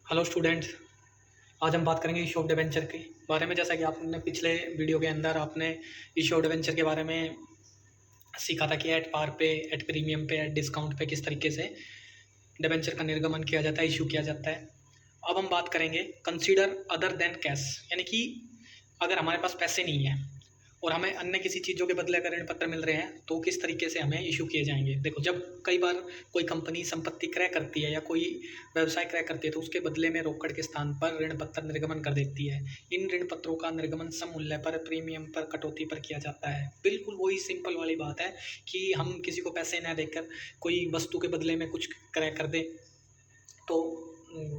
Hello students. आज हम बात करेंगे इशू ऑफ डिबेंचर के बारे में। जैसा कि आपने पिछले वीडियो के अंदर आपने इशू ऑफ डिबेंचर के बारे में सीखा था कि एट पार पे, एट प्रीमियम पे, एट डिस्काउंट पे किस तरीके से डिबेंचर का निर्गमन किया जाता है, इशू किया जाता है। अब हम बात करेंगे कंसीडर अदर देन कैश, यानी कि अगर हमारे पास पैसे नहीं है और हमें अन्य किसी चीज़ों के बदले अगर ऋण पत्र मिल रहे हैं तो किस तरीके से हमें इशू किए जाएंगे। देखो, जब कई बार कोई कंपनी संपत्ति क्रय करती है या कोई व्यवसाय क्रय करती है तो उसके बदले में रोकड़ के स्थान पर ऋण पत्र निर्गमन कर देती है। इन ऋण पत्रों का निर्गमन सम मूल्य पर, प्रीमियम पर, कटौती पर किया जाता है। बिल्कुल वही सिंपल वाली बात है कि हम किसी को पैसे न देकर कोई वस्तु के बदले में कुछ क्रय कर दे तो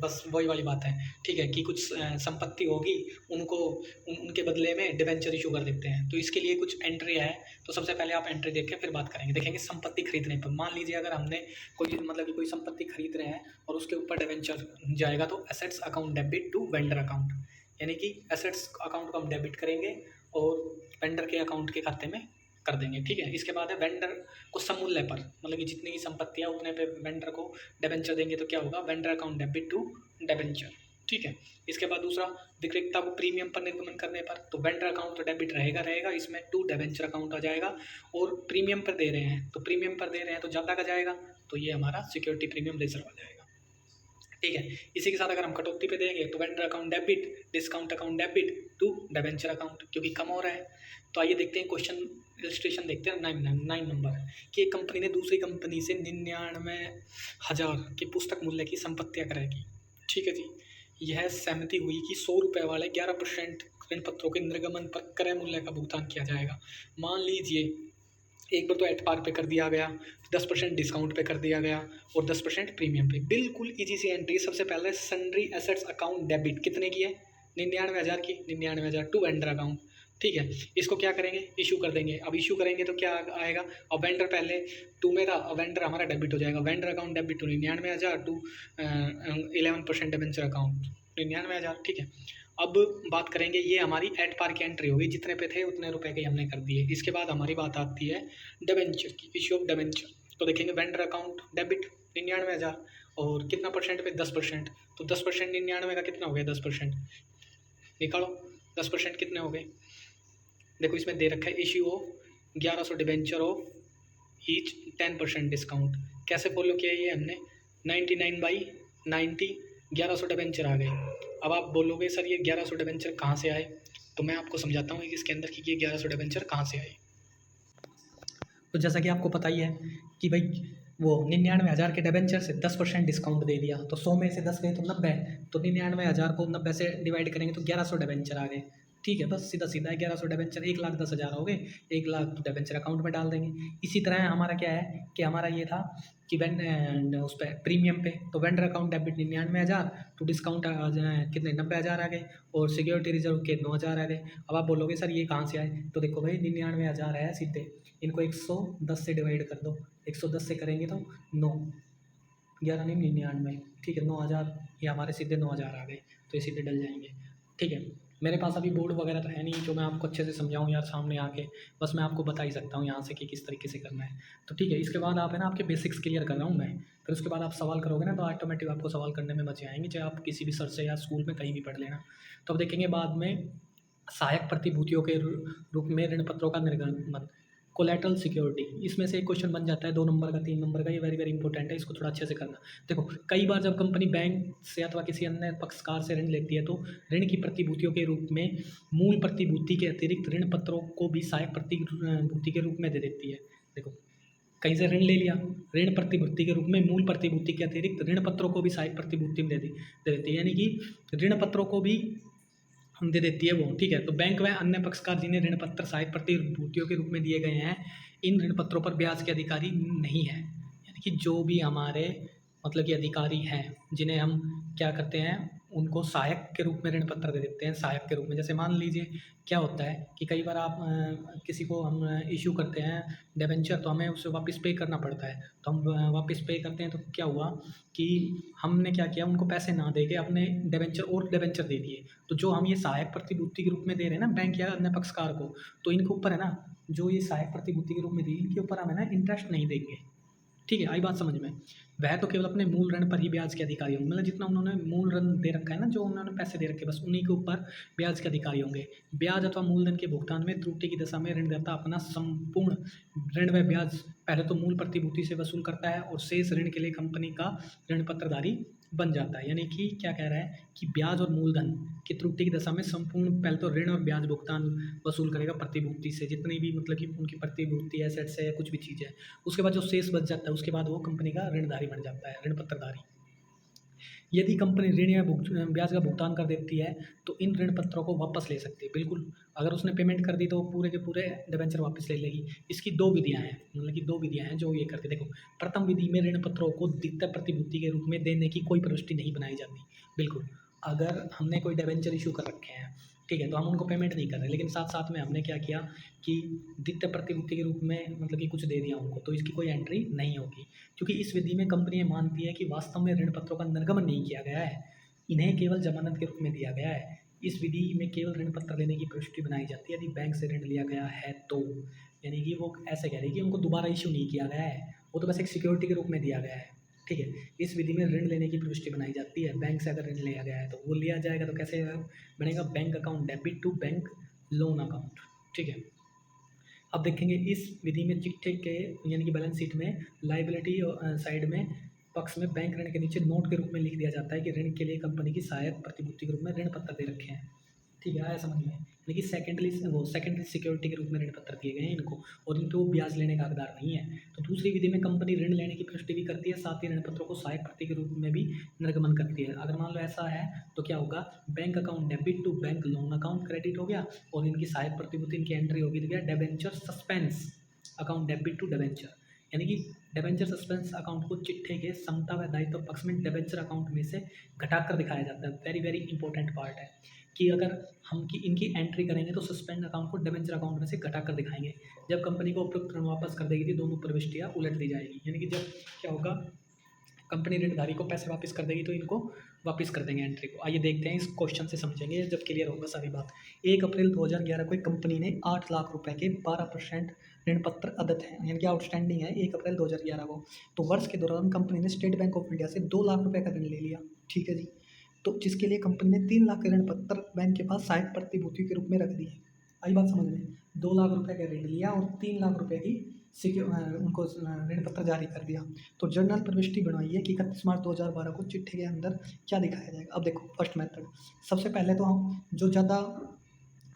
बस वही वाली बात है। ठीक है कि कुछ संपत्ति होगी, उनके बदले में डिबेंचर इशू कर देते हैं। तो इसके लिए कुछ एंट्री है। तो सबसे पहले आप एंट्री देख के फिर बात करेंगे। देखेंगे संपत्ति खरीदने पर, मान लीजिए अगर हमने कोई मतलब कि कोई संपत्ति खरीद रहे हैं और उसके ऊपर डिबेंचर जाएगा तो assets account debit to vendor account, यानी कि एसेट्स अकाउंट को हम डेबिट करेंगे और वेंडर के अकाउंट के खाते में कर देंगे। ठीक है, इसके बाद है वेंडर को समूल्य पर, मतलब कि जितनी की संपत्ति है उतने पे वेंडर को डिबेंचर देंगे तो क्या होगा, vendor account debit to debenture. ठीक है, इसके बाद दूसरा, विक्रेता को प्रीमियम पर निर्गमन करने पर तो वेंडर अकाउंट तो डेबिट रहेगा, इसमें टू डिबेंचर अकाउंट आ जाएगा। और प्रीमियम पर दे रहे हैं तो प्रीमियम पर दे रहे हैं तो ज़्यादा का जाएगा तो ये हमारा सिक्योरिटी प्रीमियम रिजर्व आ जाएगा। ठीक है, इसी के साथ अगर हम कटौती पे देंगे तो vendor account debit, discount account debit to debenture account, क्योंकि कम हो रहा है। तो आइए देखते हैं क्वेश्चन इलस्ट्रेशन देखते हैं 9 नंबर कि एक कंपनी ने दूसरी कंपनी से 99,000 की पुस्तक मूल्य की संपत्तियां क्रय की। ठीक है जी, यह सहमति हुई कि 100 रुपये वाले 11% ऋण पत्रों के निर्गमन पर क्रय मूल्य का भुगतान किया जाएगा। मान लीजिए एक बार तो एट पार पे कर दिया गया, 10% डिस्काउंट पे कर दिया गया और 10% प्रीमियम पे। बिल्कुल इजी सी एंट्री। सबसे पहले सन्ड्री एसेट्स अकाउंट डेबिट कितने की है, 99,000 की, 99,000 टू वेंडर अकाउंट। ठीक है, इसको क्या करेंगे, इशू कर देंगे। अब इशू करेंगे तो क्या आएगा, अब वेंडर पहले टू में था, अब वेंडर हमारा डेबिट हो जाएगा। Vendor account debit to 99,000 to 11% debenture account 99,000। ठीक है, अब बात करेंगे, ये हमारी एट पार की एंट्री होगी, जितने पे थे उतने रुपए के हमने कर दिए। इसके बाद हमारी बात आती है डिबेंचर की, इशू ऑफ डिबेंचर। तो देखेंगे वेंडर अकाउंट डेबिट 99,000 और कितना परसेंट पे, 10%। तो 10% 99 का कितना हो गया, 10% निकालो। 10% कितने हो गए, देखो इसमें दे रखा है issue of 1100 debenture of each 10% discount. कैसे फॉलो किया ये हमने, 99/90 1100 डिबेंचर आ गए। अब आप बोलोगे सर ये 1100 डिबेंचर कहाँ से आए, तो मैं आपको समझाता हूँ इसके अंदर कि ये 1100 डिबेंचर कहाँ से आए। तो जैसा कि आपको पता ही है कि भाई वो 99,000 के डिबेंचर से 10% डिस्काउंट दे दिया तो 100 में से 10 गए तो 90, तो 99,000 को 90 से डिवाइड करेंगे तो 1100 डिबेंचर आ गए। ठीक है, बस सीधा सीधा 1100 डिबेंचर 1,10,000 हो गए, 1,00,000 तो डिबेंचर अकाउंट में डाल देंगे। इसी तरह हमारा क्या है कि हमारा ये था कि उस पर प्रीमियम पे तो वेंडर अकाउंट डेबिट 99,000 तो डिस्काउंट आ जाए कितने, 90,000 आ गए और सिक्योरिटी रिजर्व के 9,000 आ गए। अब आप बोलोगे सर ये कहाँ से आए, तो देखो भाई 99,000 है सीधे, इनको 110 से डिवाइड कर दो, 110 से करेंगे तो 9, 11 नहीं 99। ठीक है, 9,000, ये हमारे सीधे 9,000 आ गए, तो ये सीधे डल जाएंगे। ठीक है, मेरे पास अभी बोर्ड वगैरह तो है नहीं जो मैं आपको अच्छे से समझाऊं यार सामने आके, बस मैं आपको बता ही सकता हूँ यहाँ से कि किस तरीके से करना है। तो ठीक है, इसके बाद आप है ना आपके बेसिक्स क्लियर कर रहा हूँ मैं, फिर उसके बाद आप सवाल करोगे ना तो ऑटोमेटिक आपको सवाल करने में मजे आएंगे, चाहे आप किसी भी सर से या स्कूल में कहीं भी पढ़ लेना। तो अब देखेंगे बाद में सहायक प्रतिभूतियों के रूप में ऋण पत्रों का निर्गमन, कोलेटरल सिक्योरिटी। इसमें से एक क्वेश्चन बन जाता है 2 नंबर का, 3 नंबर का, ये वेरी वेरी इंपॉर्टेंट है, इसको थोड़ा अच्छे से करना। देखो कई बार जब कंपनी बैंक से अथवा किसी अन्य पक्षकार से ऋण लेती है तो ऋण की प्रतिभूतियों के रूप में मूल प्रतिभूति के अतिरिक्त ऋण पत्रों को भी सहायक प्रतिभूति के रूप में दे देती है। देखो कहीं से ऋण ले लिया, ऋण प्रतिभूति के रूप में मूल प्रतिभूति के अतिरिक्त ऋण पत्रों को भी सहायक प्रतिभूति में दे देती है, यानी कि ऋण पत्रों को भी हम दे देती है वो। ठीक है, तो बैंक व अन्य पक्षकार जिन्हें ऋण पत्र सहायक प्रतिभूतियों के रूप में दिए गए हैं, इन ऋण पत्रों पर ब्याज के अधिकारी नहीं है। यानी कि जो भी हमारे मतलब कि अधिकारी हैं जिन्हें हम क्या करते हैं, उनको सहायक के रूप में ऋण पत्र दे देते हैं। सहायक के रूप में जैसे मान लीजिए क्या होता है कि कई बार आप किसी को हम इशू करते हैं डिबेंचर तो हमें उसे वापस पे करना पड़ता है, तो हम वापस पे करते हैं तो क्या हुआ कि हमने क्या किया, उनको पैसे ना दे के अपने डिबेंचर और डिबेंचर दे दिए। तो जो हम ये सहायक प्रतिभूति के रूप में दे रहे हैं ना बैंक या अन्य पक्षकार को, तो इनके ऊपर है ना जो ये सहायक प्रतिभूति के रूप में दी, इनके ऊपर हम है ना इंटरेस्ट नहीं देंगे। ठीक है, आई बात समझ में। वह तो केवल अपने मूल ऋण पर ही ब्याज के अधिकारी होंगे, मतलब जितना उन्होंने मूल ऋण दे रखा है ना, जो उन्होंने पैसे दे रखे बस उन्हीं के ऊपर ब्याज के अधिकारी होंगे। ब्याज अथवा मूलधन के भुगतान में त्रुटि की दशा में ऋणदाता अपना संपूर्ण ऋण व ब्याज पहले तो मूल प्रतिभूति से वसूल करता है और शेष ऋण के लिए कंपनी का ऋण पत्रधारी बन जाता है। यानी कि क्या कह रहा है कि ब्याज और मूलधन की त्रुटि की दशा में संपूर्ण पहले तो ऋण और ब्याज भुगतान वसूल करेगा प्रतिभूति से, जितनी भी मतलब कि उनकी प्रतिभूति एसेट्स है या कुछ भी चीज़ है। उसके बाद जो शेष बच जाता है उसके बाद वो कंपनी का ऋणधारी बन जाता है, ऋण पत्रधारी। यदि कंपनी ऋण या ब्याज का भुगतान कर देती है तो इन ऋण पत्रों को वापस ले सकती है। बिल्कुल, अगर उसने पेमेंट कर दी तो पूरे के पूरे डिबेंचर वापस ले लेगी। इसकी दो विधियां हैं, मतलब कि दो विधियां हैं जो ये करती है। देखो, प्रथम विधि में ऋण पत्रों को द्वितीय प्रतिभूति के रूप में देने की कोई प्रविष्टि नहीं बनाई जाती। बिल्कुल, अगर हमने कोई डिबेंचर इशू कर रखे हैं, ठीक है, तो हम उनको पेमेंट नहीं कर रहे, लेकिन साथ साथ में हमने क्या किया कि द्वितीय प्रतिभूति के रूप में मतलब कि कुछ दे दिया उनको, तो इसकी कोई एंट्री नहीं होगी। क्योंकि इस विधि में कंपनी ये मानती है कि वास्तव में ऋण पत्रों का निर्गमन नहीं किया गया है, इन्हें केवल जमानत के रूप में दिया गया है। इस विधि में केवल ऋण पत्र लेने की प्रविष्टि बनाई जाती है यदि बैंक से ऋण लिया गया है तो। यानी कि वो ऐसे कह रही है कि उनको दोबारा इशू नहीं किया गया है, वो तो बस एक सिक्योरिटी के रूप में दिया गया है, ठीक है। इस विधि में ऋण लेने की प्रविष्टि बनाई जाती है। बैंक से अगर ऋण लिया गया है तो वो लिया जाएगा, तो कैसे बनेगा, bank account debit to bank loan account, ठीक है। अब देखेंगे इस विधि में चिट्ठे के यानी कि बैलेंस शीट में लाइबिलिटी साइड में पक्ष में बैंक ऋण के नीचे नोट के रूप में लिख दिया जाता है कि ऋण के लिए कंपनी की सहायक प्रतिभूति के रूप में ऋण पत्र दे रखे हैं, ठीक है, आया समझ में। लेकिन सेकेंडरी सिक्योरिटी के रूप में ऋण पत्र दिए गए हैं इनको, और इनको ब्याज लेने का हकदार नहीं है। तो दूसरी विधि में कंपनी ऋण लेने की पुष्टि भी करती है, साथ ही ऋण पत्रों को सहायक प्रति के रूप में भी निर्गमन करती है। अगर मान लो ऐसा है तो क्या होगा, bank account debit to bank loan account credit हो गया, और इनकी सहायक प्रतिभूति इनकी एंट्री होगी तो क्या, debenture suspense account debit to debenture. यानी कि डेबेंचर सस्पेंस अकाउंट को चिट्ठे के समता व दायित्व पक्ष में डेबेंचर अकाउंट में से घटाकर दिखाया जाता है। वेरी वेरी इंपॉर्टेंट पार्ट है कि अगर हम की इनकी एंट्री करेंगे तो सस्पेंड अकाउंट को डिबेंचर अकाउंट में से घटाकर दिखाएंगे। जब कंपनी को उपयुक्त ऋण वापस कर देगी तो दोनों प्रविष्टियाँ उलट दी जाएगी। यानी कि जब क्या होगा, कंपनी ऋणधारी को पैसे वापस कर देगी तो इनको वापस कर देंगे एंट्री को। आइए देखते हैं, इस क्वेश्चन से समझेंगे जब क्लियर होगा सारी बात। 1 अप्रैल 2011 को एक कंपनी ने 8 लाख रुपए के 12% ऋण पत्र अदत है, यानी कि आउटस्टैंडिंग है 1 अप्रैल 2011 को। तो वर्ष के दौरान कंपनी ने स्टेट बैंक ऑफ इंडिया से 2 लाख रुपए का ऋण ले लिया, ठीक है जी। तो जिसके लिए कंपनी ने 3 लाख के ऋण पत्र बैंक के पास सहायक प्रतिभूति के रूप में रख दिए। आई बात समझ में, 2 लाख रुपए का ऋण लिया और 3 लाख रुपए की उनको ऋण पत्र जारी कर दिया। तो जर्नल प्रविष्टि बनवाइए कि 31 मार्च 2012 को चिट्ठी के अंदर क्या दिखाया जाएगा। अब देखो फर्स्ट मेथड, सबसे पहले तो हम जो ज़्यादा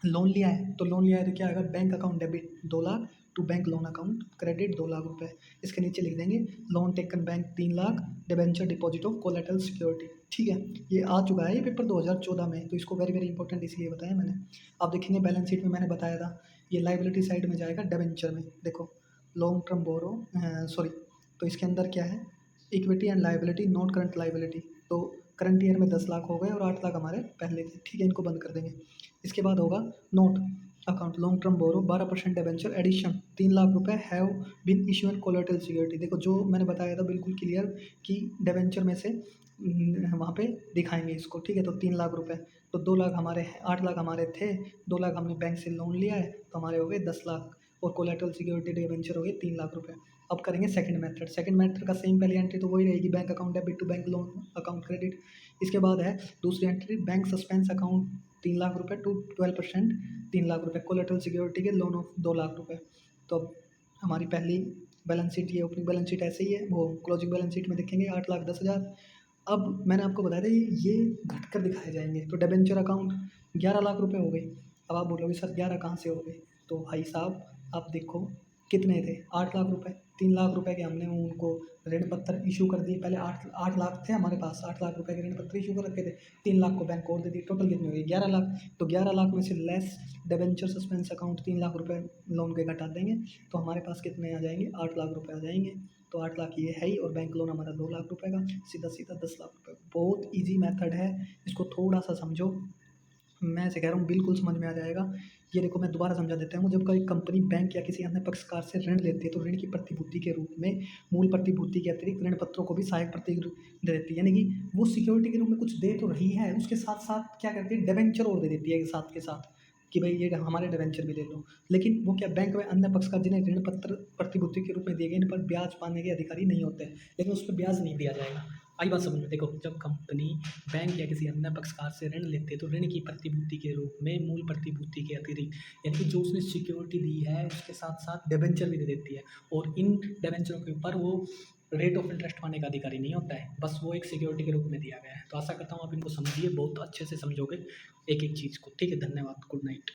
लोन लिया है तो क्या आएगा, bank account debit 2 lakh to bank loan account credit 2 lakh रुपए। इसके नीचे लिख देंगे loan taken bank 3 lakh debenture deposit of collateral security, ठीक है। ये आ चुका है, ये पेपर 2014 में, तो इसको वेरी वेरी इंपॉर्टेंट इसलिए बताया मैंने। आप देखेंगे बैलेंस शीट में मैंने बताया था, ये लाइबिलिटी साइड में जाएगा डिबेंचर में। देखो लॉन्ग टर्म बोरो तो इसके अंदर क्या है, equity and liability not current liability. तो करंट ईयर में 10 लाख हो गए और 8 लाख हमारे पहले थे, ठीक है, इनको बंद कर देंगे। इसके बाद होगा नोट अकाउंट लॉन्ग टर्म बोरो 12% डिबेंचर एडिशन 3 लाख रुपए have been issued collateral security. देखो जो मैंने बताया था बिल्कुल क्लियर कि डिबेंचर में से वहाँ पे दिखाएंगे इसको, ठीक है। तो 3 लाख रुपए, तो 2 लाख हमारे 8 लाख हमारे थे, 2 लाख हमने बैंक से लोन लिया है तो हमारे हो गए 10 लाख, और कोलेटरल सिक्योरिटी डिबेंचर हो गए 3 लाख रुपए। अब करेंगे सेकंड मेथड। सेकंड मेथड का सेम पहली एंट्री तो वही रहेगी, bank account debit to bank loan account credit. इसके बाद है दूसरी entry bank suspense account 3 lakh रुपए टू 12% 3 लाख रुपए कोलेटरल सिक्योरिटी के लोन ऑफ 2 लाख रुपए। तो अब हमारी पहली बैलेंस शीट, ये ओपनिंग बैलेंस शीट ऐसे ही है, वो क्लोजिंग बैलेंस शीट में देखेंगे 8,10,000। अब मैंने आपको बताया था ये घट कर दिखाए जाएंगे। तो डिबेंचर अकाउंट 11 लाख रुपए हो गई। अब आप बोलोगे सर 11 कहाँ से हो गए, तो भाई साहब आप देखो कितने थे, 8 लाख रुपए, 3 लाख रुपए के हमने उनको ऋण पत्र इशू कर दिए। पहले 8 लाख थे हमारे पास, 8 लाख रुपए के ऋण पत्र इशू कर रखे थे, 3 लाख को बैंक और दे दिए, टोटल कितने हुए 11 लाख। तो 11 लाख में से less debenture suspense account 3 lakh रुपए लोन के घटा देंगे तो हमारे पास कितने आ जाएंगे, 8 लाख रुपए आ जाएंगे। तो 8 लाख ये है ही, और बैंक लोन हमारा 2 लाख रुपए का, सीधा सीधा 10 लाख रुपए। बहुत ईजी मेथड है, इसको थोड़ा सा समझो, मैं ऐसे कह रहा हूँ बिल्कुल समझ में आ जाएगा। ये देखो मैं दोबारा समझा देता हूँ, जब कोई कंपनी बैंक या किसी अन्य पक्षकार से ऋण लेती है तो ऋण की प्रतिभूति के रूप में मूल प्रतिभूति के अतिरिक्त ऋण पत्रों को भी सहायक प्रति दे देती है। यानी कि वो सिक्योरिटी के रूप में कुछ दे तो रही है, उसके साथ साथ क्या करती है, डिबेंचर और दे देती है साथ के साथ। कि भाई ये हमारे डिबेंचर भी ले लो, लेकिन वो क्या बैंक में अन्य पक्षकार जिन्हें ऋण पत्र प्रतिभूति के रूप में दिए गए इन पर ब्याज पाने के अधिकारी नहीं होते, लेकिन उस पर ब्याज नहीं दिया जाएगा। आई बात समझ में? देखो, जब कंपनी बैंक या किसी अन्य पक्षकार से ऋण लेते हैं तो ऋण की प्रतिभूति के रूप में मूल प्रतिभूति के अतिरिक्त यानी कि जो उसने सिक्योरिटी दी है उसके साथ साथ डिबेंचर भी दे देती है, और इन डिबेंचरों के ऊपर वो रेट ऑफ इंटरेस्ट पाने का अधिकारी नहीं होता है, बस वो एक सिक्योरिटी के रूप में दिया गया है। तो आशा करता हूँ आप इनको समझिए, बहुत अच्छे से समझोगे एक एक चीज़ को। ठीक है, धन्यवाद, गुड नाइट।